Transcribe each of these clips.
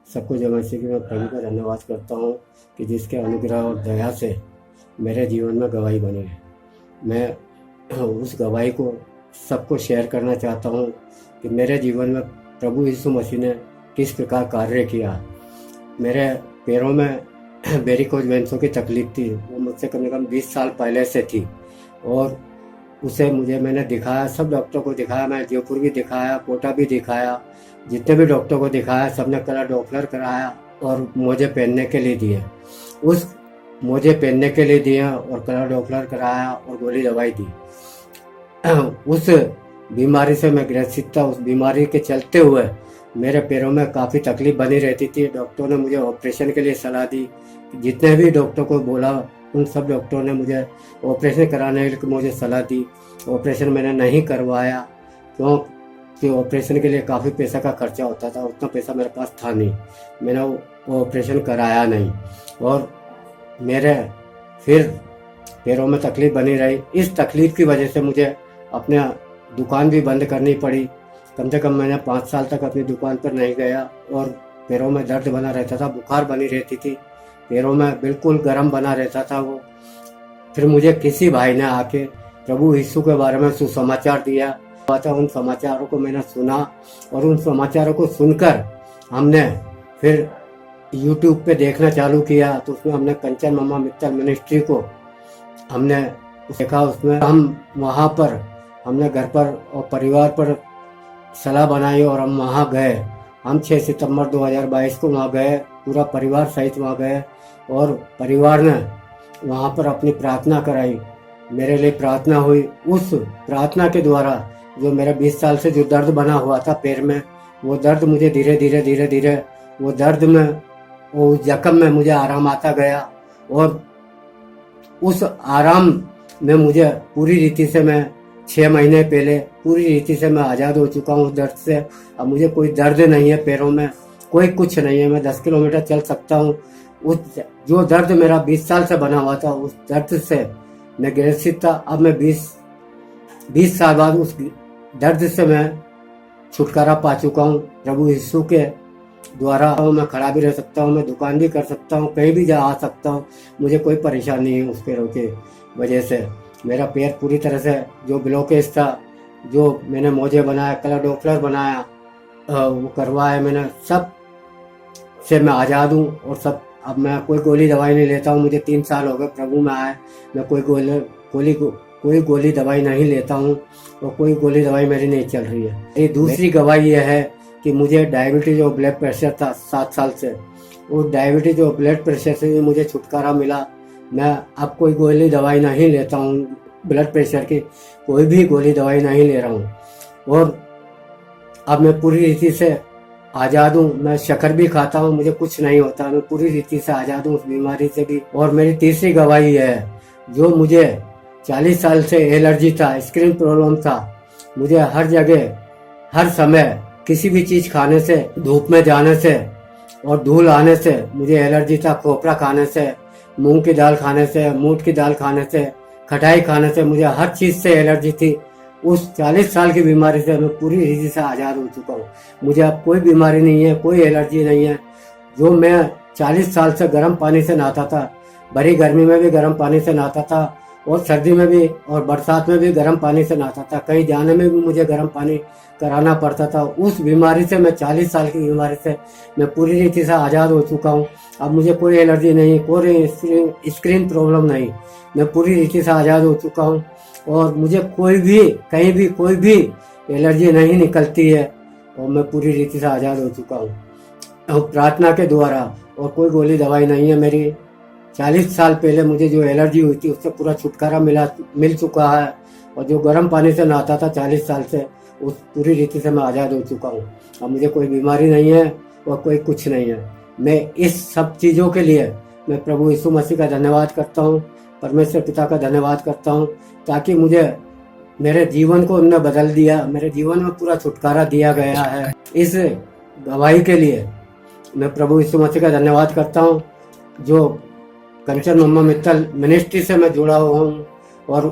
सबको जमासी की मैं प्रभु का धन्यवाद करता हूँ कि जिसके अनुग्रह और दया से मेरे जीवन में गवाही बनी है। मैं उस गवाही को सबको शेयर करना चाहता हूँ कि मेरे जीवन में प्रभु यीशु मसीह ने किस प्रकार कार्य किया। मेरे पैरों में वेरिकोज वेंसों की तकलीफ थी, वो मुझसे कम से कम 20 साल पहले से थी और उसे मैंने दिखाया, सब डॉक्टर को दिखाया, मैं जयपुर भी दिखाया, कोटा भी दिखाया, जितने भी डॉक्टर को दिखाया सबने कलर डॉपलर कराया और मोजे पहनने के लिए दिए। उस मोजे पहनने के लिए दिए और कलर डॉपलर कराया और गोली दवाई दी। उस बीमारी से मैं ग्रसित था। उस बीमारी के चलते हुए मेरे पैरों में काफ़ी तकलीफ बनी रहती थी। डॉक्टरों ने मुझे ऑपरेशन के लिए सलाह दी। जितने भी डॉक्टर को बोला उन सब डॉक्टरों ने मुझे ऑपरेशन कराने के लिए मुझे सलाह दी। ऑपरेशन मैंने नहीं करवाया क्योंकि ऑपरेशन के लिए काफ़ी पैसा का खर्चा होता था, उतना पैसा मेरे पास था नहीं। मैंने वो ऑपरेशन कराया नहीं और मेरे फिर पैरों में तकलीफ बनी रही। इस तकलीफ की वजह से मुझे अपने दुकान भी बंद करनी पड़ी। कम से कम मैंने 5 साल तक अपनी दुकान पर नहीं गया और पैरों में दर्द बना रहता था, बुखार बनी रहती थी, पैरों में बिल्कुल गर्म बना रहता था वो। फिर मुझे किसी भाई ने आके प्रभु यीशु के बारे में सुसमाचार दिया। उन समाचारों को मैंने सुना और उन समाचारों को सुनकर हमने फिर YouTube पे देखना चालू किया। तो उसमें हमने कंचन मम्मा मित्तल मिनिस्ट्री को हमने देखा। उसमें हम वहाँ पर हमने घर पर और परिवार पर सलाह बनाई और हम वहाँ गए। हम 6 सितंबर 2022 को वहाँ गए, पूरा परिवार सहित वहाँ गए और परिवार ने वहाँ पर अपनी प्रार्थना कराई, मेरे लिए प्रार्थना हुई। उस प्रार्थना के द्वारा जो मेरा 20 साल से जो दर्द बना हुआ था पैर में, वो दर्द मुझे धीरे धीरे वो दर्द में, वो जख्म में मुझे आराम आता गया और उस आराम में मुझे पूरी रीति से मैं 6 महीने पहले पूरी रीति से मैं आज़ाद हो चुका हूँ उस दर्द से। अब मुझे कोई दर्द नहीं है पैरों में, कोई कुछ नहीं है। मैं 10 किलोमीटर चल सकता हूँ। उस जो दर्द मेरा 20 साल से बना हुआ था, उस दर्द से मैं ग्रसित था। अब मैं 20 साल बाद उस दर्द से मैं छुटकारा पा चुका हूँ प्रभु यीशु के द्वारा। मैं खड़ा भी रह सकता हूँ, मैं दुकान भी कर सकता हूँ, कहीं भी जा आ सकता हूँ। मुझे कोई परेशानी नहीं है उस पैरों के वजह से। मेरा पैर पूरी तरह से जो ब्लॉकेज था, जो मैंने मोजे बनाया, कलर डॉपलर बनाया, वो करवाया मैंने, सब से मैं आज़ाद हूँ। और सब अब मैं कोई गोली दवाई नहीं लेता हूँ। मुझे 3 साल हो गए प्रभु में आए, मैं कोई गोली दवाई नहीं लेता हूँ और कोई गोली दवाई मेरी नहीं चल रही है। ये दूसरी गवाही यह है कि मुझे डायबिटीज और ब्लड प्रेशर था 7 साल से। वो डायबिटीज और ब्लड प्रेशर से भी मुझे छुटकारा मिला। मैं अब कोई गोली दवाई नहीं लेता हूँ, ब्लड प्रेशर की कोई भी गोली दवाई नहीं ले रहा हूँ और अब मैं पूरी रीति से आज़ाद हूँ। मैं शक्कर भी खाता हूँ, मुझे कुछ नहीं होता, मैं पूरी रीति से आज़ाद हूँ उस बीमारी से भी। और मेरी तीसरी गवाही है, जो मुझे 40 साल से एलर्जी था, स्किन प्रॉब्लम था, मुझे हर जगह हर समय किसी भी चीज़ खाने से, धूप में जाने से और धूल आने से मुझे एलर्जी था। खोपरा खाने से, मूंग की दाल खाने से, मूट की दाल खाने से, खटाई खाने से मुझे हर चीज़ से एलर्जी थी। उस 40 साल की बीमारी से मैं पूरी रीति से आज़ाद हो चुका हूँ। मुझे अब कोई बीमारी नहीं है, कोई एलर्जी नहीं है। जो मैं 40 साल से गर्म पानी से नहाता था, भरी गर्मी में भी गर्म पानी से नहाता था और सर्दी में भी और बरसात में भी गर्म पानी से नहाता था, कहीं जाने में भी मुझे गर्म पानी कराना पड़ता था। उस बीमारी से मैं 40 साल की बीमारी से मैं पूरी रीति से आज़ाद हो चुका हूँ। अब मुझे कोई एलर्जी नहीं, कोई स्किन प्रॉब्लम नहीं, मैं पूरी रीति से आज़ाद हो चुका हूँ और मुझे कोई भी कहीं भी कोई भी एलर्जी नहीं निकलती है और मैं पूरी रीति से आज़ाद हो चुका हूँ और प्रार्थना के द्वारा। और कोई गोली दवाई नहीं है मेरी। 40 साल पहले मुझे जो एलर्जी हुई थी उससे पूरा छुटकारा मिल चुका है और जो गर्म पानी से नहाता था 40 साल से, उस पूरी रीति से मैं आज़ाद हो चुका हूँ। अब मुझे कोई बीमारी नहीं है और कोई कुछ नहीं है। मैं इस सब चीज़ों के लिए मैं प्रभु यीशु मसीह का धन्यवाद करता हूँ, परमेश्वर पिता का धन्यवाद करता हूँ, ताकि मुझे मेरे जीवन को उन्होंने बदल दिया, मेरे जीवन में पूरा छुटकारा दिया गया है। इस गवाही के लिए मैं प्रभु यीशु मसीह का धन्यवाद करता हूँ, जो कंचन मम्मा मित्तल मिनिस्ट्री से मैं जुड़ा हुआ हूँ और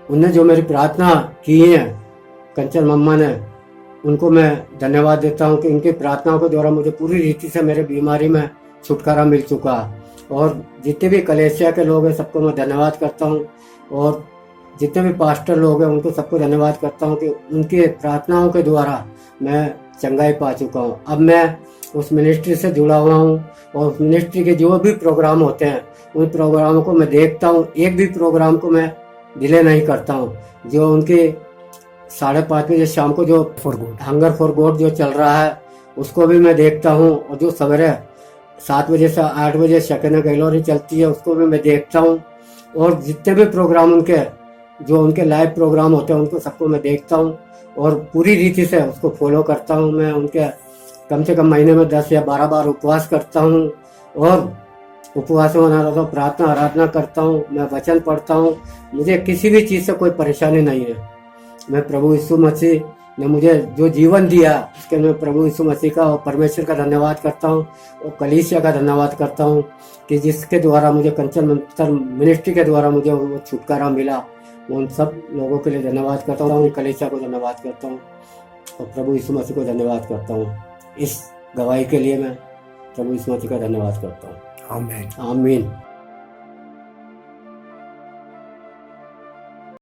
उनने जो मेरी प्रार्थना की है कंचन मम्मा ने, उनको मैं धन्यवाद देता हूँ कि इनकी प्रार्थनाओं के द्वारा मुझे पूरी रीति से मेरे बीमारी में छुटकारा मिल चुका। और जितने भी कलेसिया के लोग हैं सबको मैं धन्यवाद करता हूँ, और जितने भी पास्टर लोग हैं उनको सबको धन्यवाद करता हूँ कि उनके प्रार्थनाओं के द्वारा मैं चंगाई पा चुका हूँ। अब मैं उस मिनिस्ट्री से जुड़ा हुआ हूँ, और उस मिनिस्ट्री के जो भी प्रोग्राम होते हैं उन प्रोग्रामों को मैं देखता हूँ, एक भी प्रोग्राम को मैं डिले नहीं करता हूँ। जो उनके 5:30 बजे शाम को जो हंगर फॉर गॉड जो चल रहा है उसको भी मैं देखता हूँ, और जो सवेरे 7 बजे से 8 बजे शकेना गैलोरी चलती है उसको भी मैं देखता हूँ। और जितने भी प्रोग्राम उनके लाइव प्रोग्राम होते हैं उनको सबको मैं देखता हूँ, और पूरी रीति से उसको फॉलो करता हूँ। मैं उनके कम से कम महीने में 10 या 12 बार उपवास करता हूँ, और उपवास में रहता हूँ, प्रार्थना आराधना करता हूँ, मैं वचन पढ़ता हूँ। मुझे किसी भी चीज़ से कोई परेशानी नहीं है। मैं प्रभु यीशु मसीह ने मुझे जो जीवन दिया उसके लिए प्रभु यीशु मसीह का और परमेश्वर का धन्यवाद करता हूँ, और कलीसिया का धन्यवाद करता हूँ कि जिसके द्वारा मुझे कंचन मंत्र मिनिस्ट्री के द्वारा मुझे वो छुटकारा मिला। मैं उन सब लोगों के लिए धन्यवाद करता हूँ, कलीसिया को धन्यवाद करता हूँ, और प्रभु यीशु मसीह को धन्यवाद करता हूँ। इस गवाही के लिए मैं प्रभु यीशु मसीह का धन्यवाद करता हूँ। आमीन। आमीन।